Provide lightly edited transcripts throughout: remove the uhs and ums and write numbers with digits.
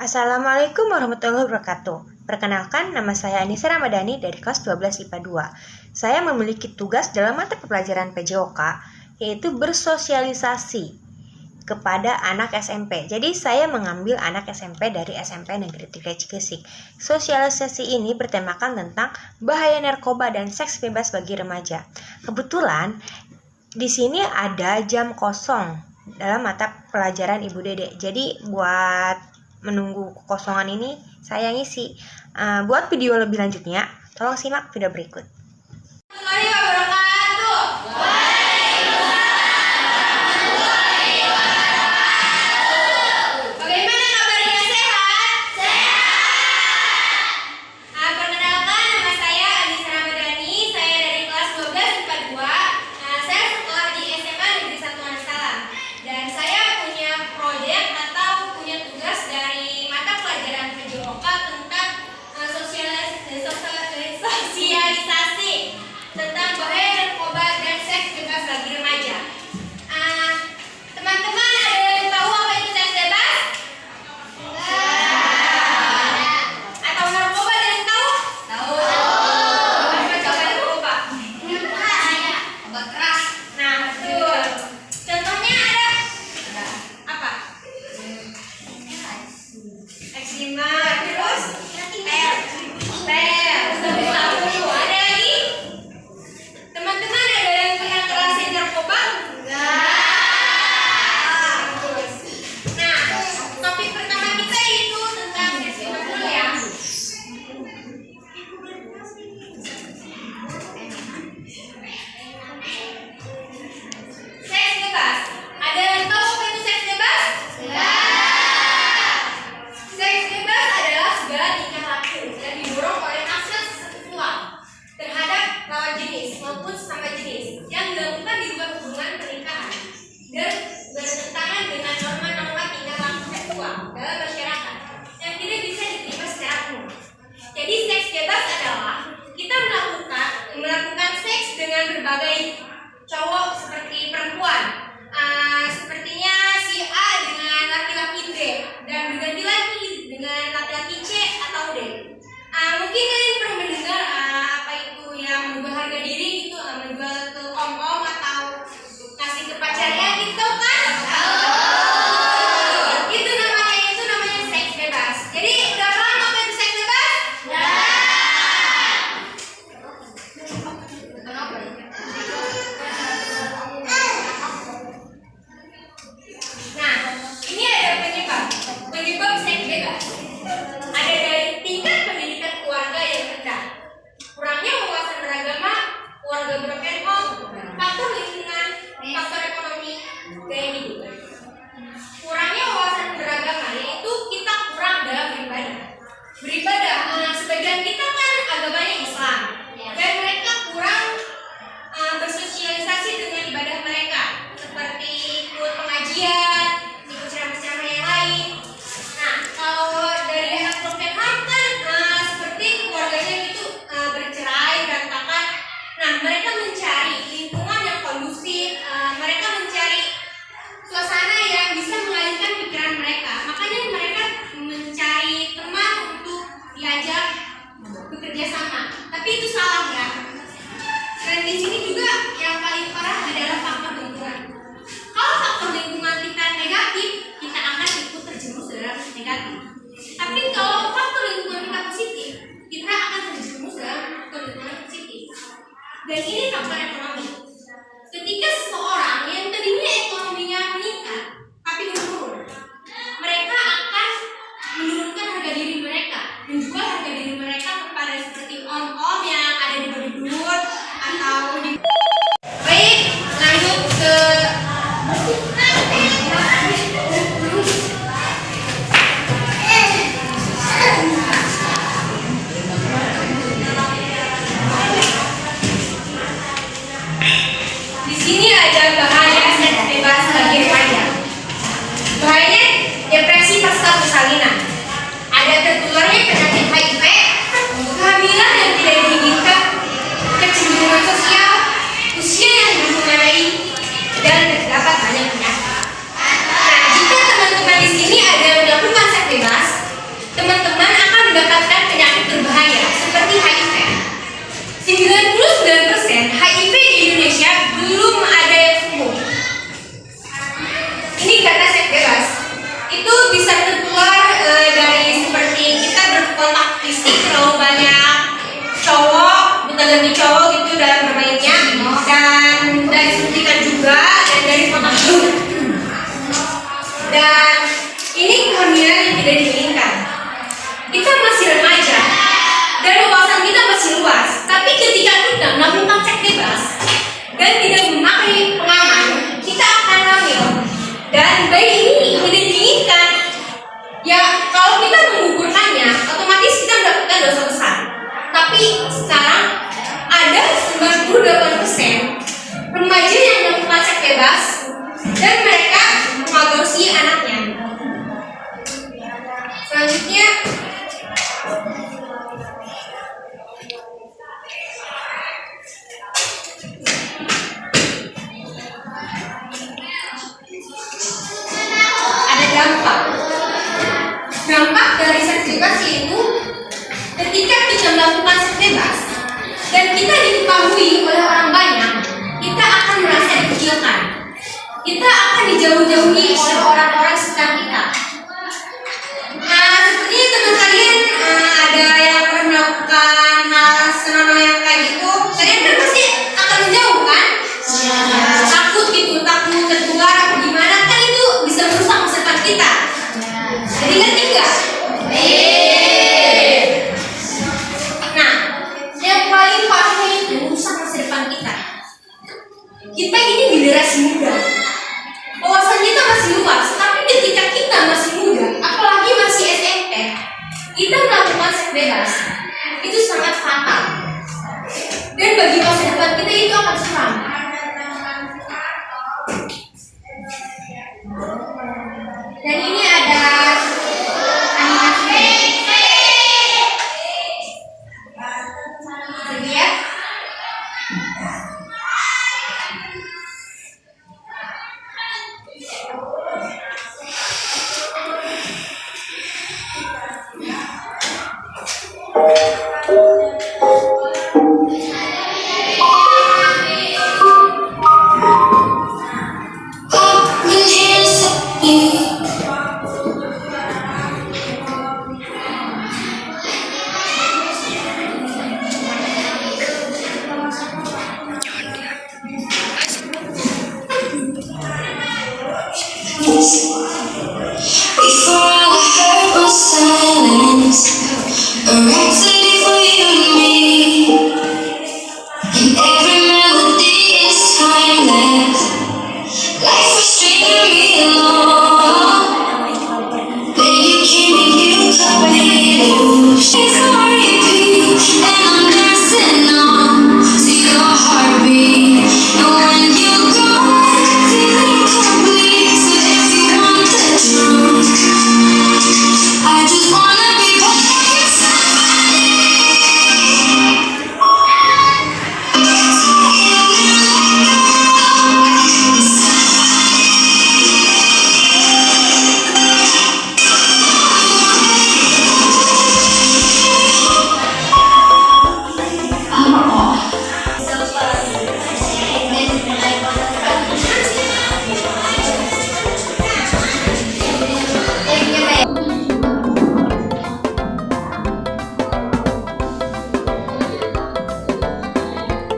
Assalamualaikum warahmatullahi wabarakatuh. Perkenalkan, nama saya Anissa Ramadhani dari kelas 12 IPA 2. Saya memiliki tugas dalam mata pelajaran PJOK, yaitu bersosialisasi kepada anak SMP. Jadi saya mengambil anak SMP dari SMP Negeri 3 Cikesik. Sosialisasi ini bertemakan tentang bahaya narkoba dan seks bebas bagi remaja. Kebetulan di sini ada jam kosong dalam mata pelajaran Ibu Dede. Jadi buat menunggu kekosongan ini saya ngisi. Buat video lebih lanjutnya, tolong simak video berikut. Sosialisasi tentang bahaya narkoba dan seks bebas bagi remaja. Teman-teman ada yang tahu apa itu seks bebas? Atau narkoba ada yang tahu? Tahu. Apa coba narkoba? Obat keras. Nah, betul. Contohnya ada apa? Eczema, terus maupun sesama jenis yang dilakukan di luar hubungan pernikahan dan bertentangan dengan norma-norma tingkah laku seksual dalam masyarakat yang tidak bisa diterima secara umum. Jadi seks bebas adalah kita melakukan seks dengan berbagai cowok seperti perempuan, sepertinya si A dengan laki-laki B dan berganti lagi dengan laki-laki C atau D. Mungkin kalian pernah mendengar apa itu yang merubah harga diri gitu, menjual ke om-om atau kasih ke pacarnya gitu kan? Itu namanya seks bebas. Jadi udah paham apa itu seks bebas? Nah, ini ada penyebab seks bebas. Ada dari tingkat pendidikan keluarga yang rendah, kurangnya wawasan beragama, keluarga broken home, faktor lingkungan, faktor ekonomi, gaya hidup. Kurangnya wawasan beragama yaitu kita kurang dalam beribadah. Sebagian kita kan agamanya Islam dan mereka kurang bersosialisasi dengan ibadah mereka, seperti ikut pengajian, ikut ceramah-ceramah yang lain. Nah, kalau dari anak broken home kan seperti keluarganya gitu bercerai, berantakan. Nah, mereka mencari lingkungan yang kondusif, mereka mencari suasana yang bisa mengalihkan pikiran mereka. Makanya mereka mencari teman untuk diajak bekerja sama. Tapi itu salah ya. Dan di sini juga yang paling parah adalah faktor lingkungan. Kalau faktor lingkungan kita negatif, kita akan ikut terjerumus dalam negatif. Tapi kalau faktor lingkungan kita positif, kita akan terjerumus dalam faktor lingkungan positif. Dan ini faktor ekonomi. Ketika seseorang yang tadinya ekonominya meningkat, tapi menurun, mereka akan menurunkan harga diri mereka, menjual harga diri mereka kepada seperti om-om yang ada di Borobudur atau di. Baik, lanjut ke fisik, terlalu banyak cowok, gonta-ganti cowok gitu dalam bermainnya, dan dari suntikan juga, dan dari foto. Dan ini kehamilan yang tidak diinginkan. Kita masih remaja dan wawasan kita masih luas, tapi ketika kita melakukan seks bebas dan tidak memakai pengaman, kita akan hamil. Dan bayi ini tidak diinginkan. Ya, kalau kita menggugurkannya, otomatis kita melakukan dosa besar. Tapi sekarang ada 98% remaja yang melakukan seks bebas dan mereka mengaborsi anaknya. Selanjutnya, ada dampak dari seks bebas, yaitu ketika kita melakukan seks bebas dan kita diketahui oleh orang banyak, kita akan merasa dikucilkan. Kita akan dijauh-jauhi oleh orang-orang sekitar kita. Nah, sepertinya teman kalian ada yang pernah melakukan hal senang yang kayak gitu, kalian kan pasti akan menjauh kan? Takut gitu, takut tertular atau gimana, kan itu bisa merusak masa depan kita. Jadi ngerti nggak? Nah, yang paling parah itu merusak masa depan kita. Kita ini generasi muda, wawasan kita masih luas, tapi ketika kita masih muda, apalagi masih SMP, kita melakukan seks bebas, itu sangat fatal. Dan bagi masa depan kita itu akan suram. Dan ini ada animasi. Lihat. Before all I heard was silence, a rhapsody for you and me, and every melody is timeless. Life was stringing me along, then you came and you cut me loose. It's on repeat, and I'm dancing on to your heartbeat, and when you go, feeling complete. So if you want the truth, I just wanna be with somebody.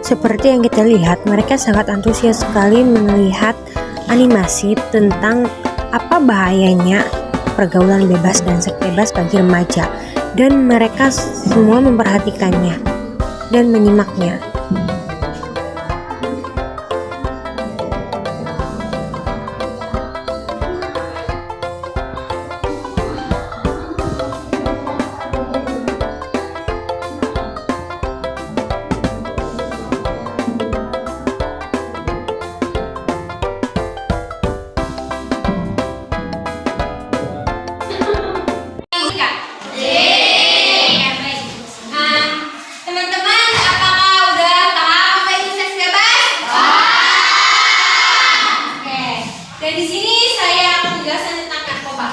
Seperti yang kita lihat, mereka sangat antusias sekali melihat animasi tentang apa bahayanya pergaulan bebas dan seks bebas bagi remaja, dan mereka semua memperhatikannya dan menyimaknya. Teman-teman, apakah udah paham apa itu seks bebas? Oke. Dan di sini saya akan menjelaskan tentang narkoba.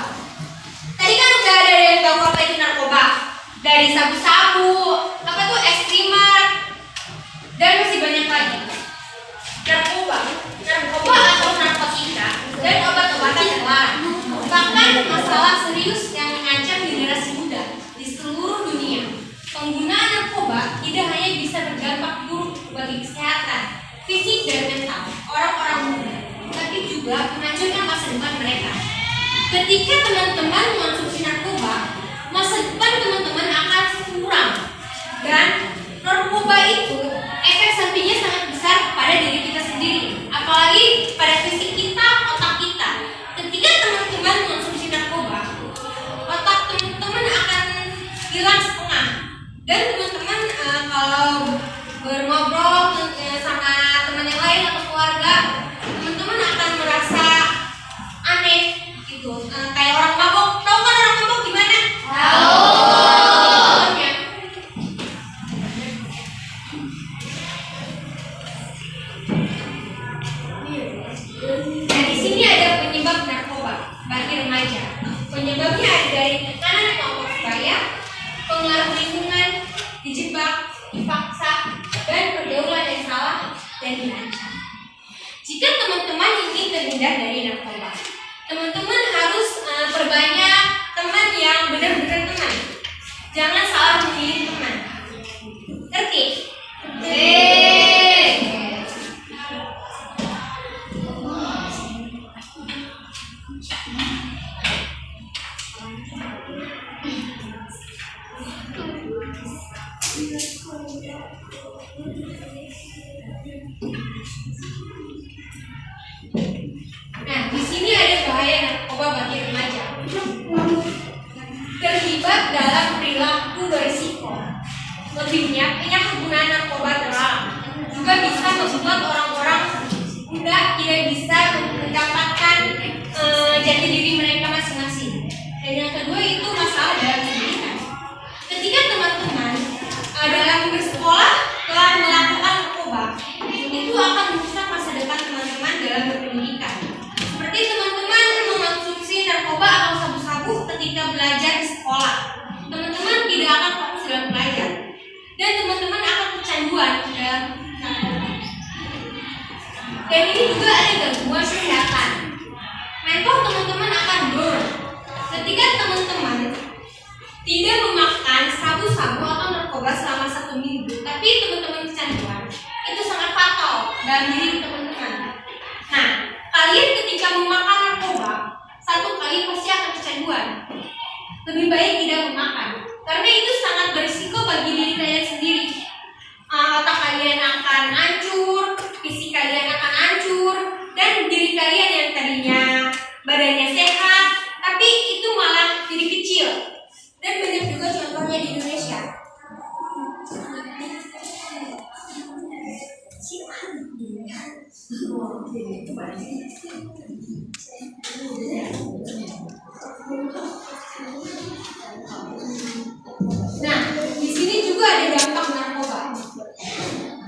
Tadi kan udah ada yang tahu apa itu narkoba. Dari sabu-sabu, apa tuh es krimer, dan masih banyak lagi. Narkoba atau narkotika dan obat-obatan terlarang. Bahkan masalah serius yang mengancam generasi muda di seluruh dunia. Contohnya ada dari tekanan kelompok sebaya, pengaruh lingkungan, dijebak, dipaksa, dan pergaulan yang salah dan dirancang. Jika teman-teman ingin terhindar dari narkoba, teman-teman harus perbanyak teman yang benar-benar teman. Jangan salah memilih teman. Ngerti? Nah, di sini ada bahaya narkoba bagi remaja. Terlibat dalam perilaku berisiko. Lebihnya, penyalahgunaan narkoba terlarang juga bisa membuat orang-orang muda tidak bisa mendapatkan jati diri mereka masing-masing. Dan yang kedua itu masalah dalam pendidikan. Ketika teman-teman dalam bersekolah telah melakukan narkoba, itu akan merusak masa depan teman-teman dalam berpendidikan. Seperti teman-teman mengonsumsi narkoba atau sabu-sabu ketika belajar di sekolah, teman-teman tidak akan fokus dalam belajar, dan teman-teman akan kecanduan dalam narkoba. Dan ini juga ada gangguan kesehatan. Mental teman-teman akan down. Ketika teman-teman tidak memakan sabu-sabu atau narkoba selama 1 minggu, tapi teman-teman kecanduan, itu sangat fatal dalam diri teman-teman. Nah, kalian ketika memakan narkoba, 1 kali pasti akan kecanduan. Lebih baik tidak memakan, karena itu sangat berisiko bagi diri kalian sendiri. Otak kalian akan hancur, fisik kalian akan hancur, dan diri kalian yang tadinya badannya sehat, tapi itu malah jadi kecil. Dan banyak juga contohnya di Indonesia. Nah, di sini juga ada dampak narkoba.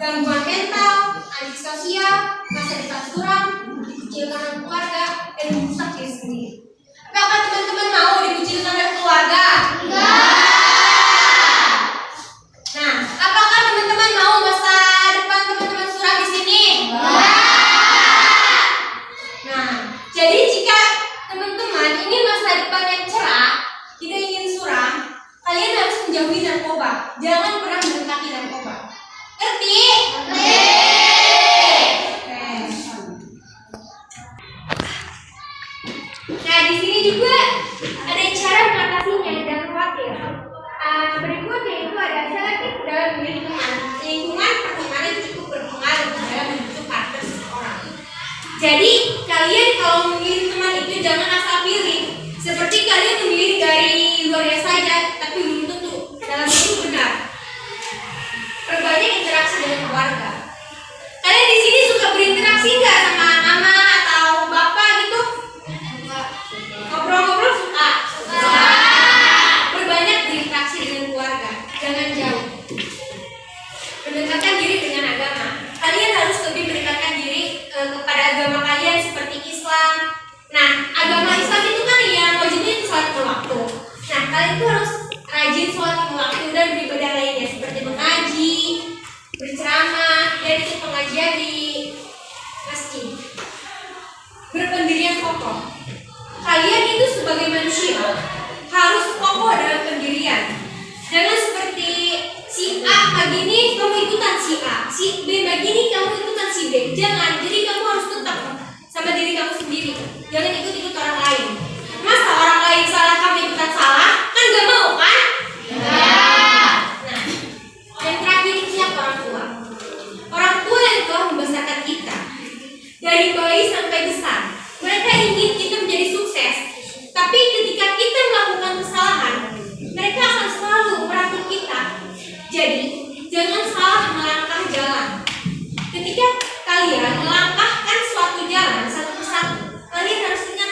Gangguan mental, antisosial, masa depan suram, dikucilkan oleh keluarga, dan merusak diri sendiri. Apakah teman-teman mau dikucilkan oleh keluarga? Nah, apakah teman-teman mau masa depan teman-teman suram di sini? Nah, jadi jika teman-teman ingin masa depan yang cerah, tidak ingin suram, kalian harus menjauhi narkoba. Jangan pernah mendekati narkoba. Ngerti? Nah, di sini juga ada cara mengatasinya, jangan khawatir. Berikut yaitu ada selektif dalam memilih teman. Lingkungan pertemanan cukup berpengaruh dalam membentuk karakter seseorang. Jadi kalian kalau memilih teman itu jangan asal pilih. Seperti kalian memilih dari luarnya saja, tapi belum tentu dalam itu benar. Perbanyak interaksi dengan keluarga. Kalian di sini suka berinteraksi nggak sama mama atau bapak gitu? Ngobrol-ngobrol suka? Perbanyak berinteraksi dengan keluarga. Jangan jauh. Mendekatkan diri dengan agama. Kalian harus lebih mendekatkan diri kepada agama kalian seperti Islam. Nah, agama Islam itu kan yang wajibnya itu sholat lima waktu. Nah, kalian itu harus rajin sholat lima waktu dan beribadah lainnya seperti mengaji, berceramah, dan ikut pengajian di masjid. Berpendirian kokoh. Kalian itu sebagai manusia harus kokoh dalam pendirian. Jangan seperti si A pagi ini kamu ikutan si A, si B pagi ini kamu ikutan si B. Jangan. Jadi kamu harus tetap sama diri kamu sendiri. Jangan ikut-ikut orang lain. Masa orang lain salah kamu ikutan salah? Kan gak mau kan? Nah, yang terakhir siapa orang tua? Orang tua yang telah membesarkan kita dari bayi sampai besar. Mereka ingin kita menjadi sukses. Tapi ketika kita melakukan kesalahan, mereka akan selalu merangkul kita. Jadi, jangan salah melangkah jalan. Ketika kalian melangkahkan suatu jalan satu persatu, kalian harus ingat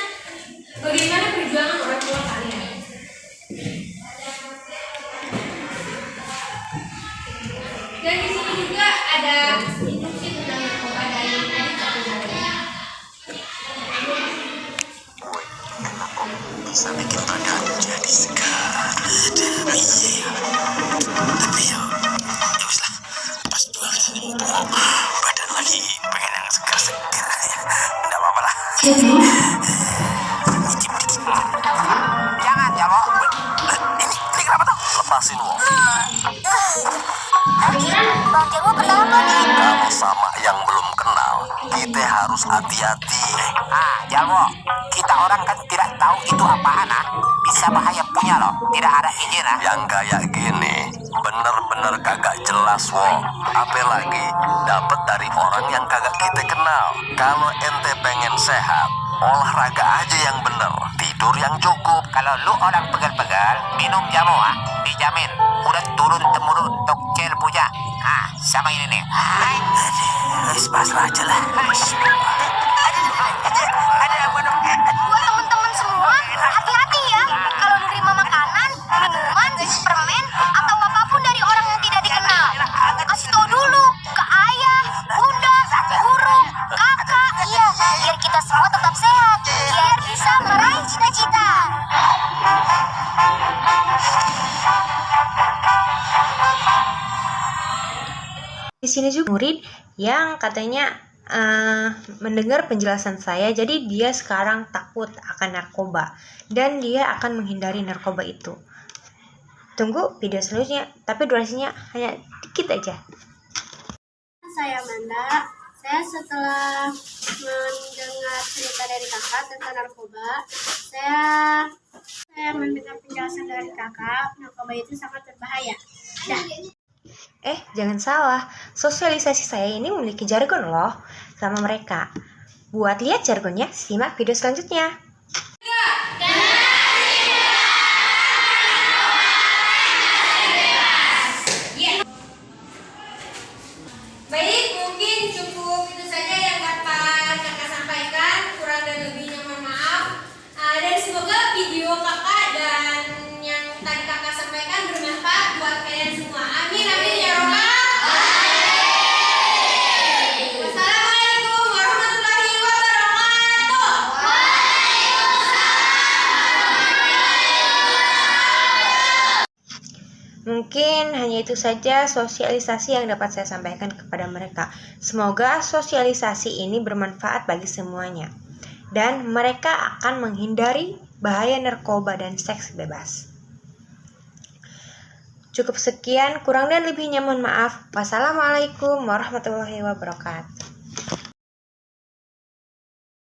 jelasin Wo. Bang Jarwo kenapa nih? Kalau sama yang belum kenal, kita harus hati-hati. Jarwo, kita orang kan tidak tahu itu apaan bisa bahaya punya loh, tidak ada izin Yang kayak gini bener-bener kagak jelas Wo. Apalagi dapet dari orang yang kagak kita kenal. Kalau ente pengen sehat, olahraga aja yang bener, tidur yang cukup. Kalau lu orang pegal-pegal, minum jamu dijamin udah turun temurun untuk cel puja. Sama ini nih. Pasrah aja lah. Buat teman-teman semua, hati-hati ya. Kalau menerima makanan, minuman, permen, atau apapun dari orang yang tidak dikenal. Kasih tahu dulu ke ayah, bunda, guru, kakak. Iya, biar kita semua tetap sehat. Biar bisa meraih cita-cita. Di sini juga murid yang katanya mendengar penjelasan saya, jadi dia sekarang takut akan narkoba dan dia akan menghindari narkoba itu. Tunggu video selanjutnya, tapi durasinya hanya dikit aja. Saya Amanda. Saya setelah mendengar cerita dari kakak tentang narkoba, saya mendengar penjelasan dari kakak, narkoba itu sangat berbahaya. Jangan salah, sosialisasi saya ini memiliki jargon loh sama mereka. Buat lihat jargonnya, simak video selanjutnya. Baik, mungkin cukup itu saja yang dapat kakak sampaikan. Kurang dan lebihnya mohon maaf. Dan semoga video kakak dan yang tadi kakak sampaikan bermanfaat buat kalian semua. Amin, amin ya robbal. Wassalamualaikum warahmatullahi wabarakatuh. Mungkin hanya itu saja sosialisasi yang dapat saya sampaikan kepada mereka. Semoga sosialisasi ini bermanfaat bagi semuanya. Dan mereka akan menghindari bahaya narkoba dan seks bebas. Cukup sekian, kurang dan lebihnya mohon maaf. Wassalamualaikum warahmatullahi wabarakatuh.